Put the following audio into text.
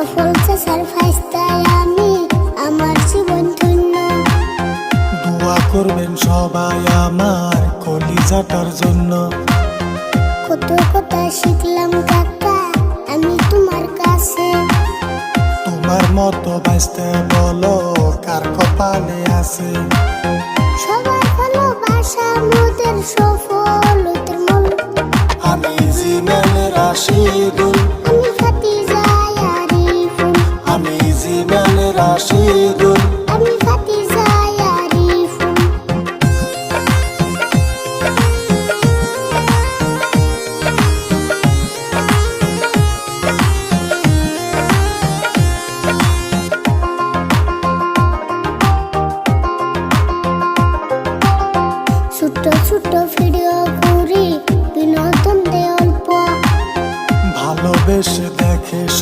সফল চাচার ফাইস্তায় আমি আমার জীবন ধন্য। দোয়া করবেন সবাই আমার কলিজাটার জন্য। কত কথা শিখলাম কাকা আমি তোমার কাছে। তোমার মতো বাঁচতে বলো কার কপালে আছে। সবার ভালোবাসা মোদের সফলতার মূল। আমি জিমেল রাশিদুল।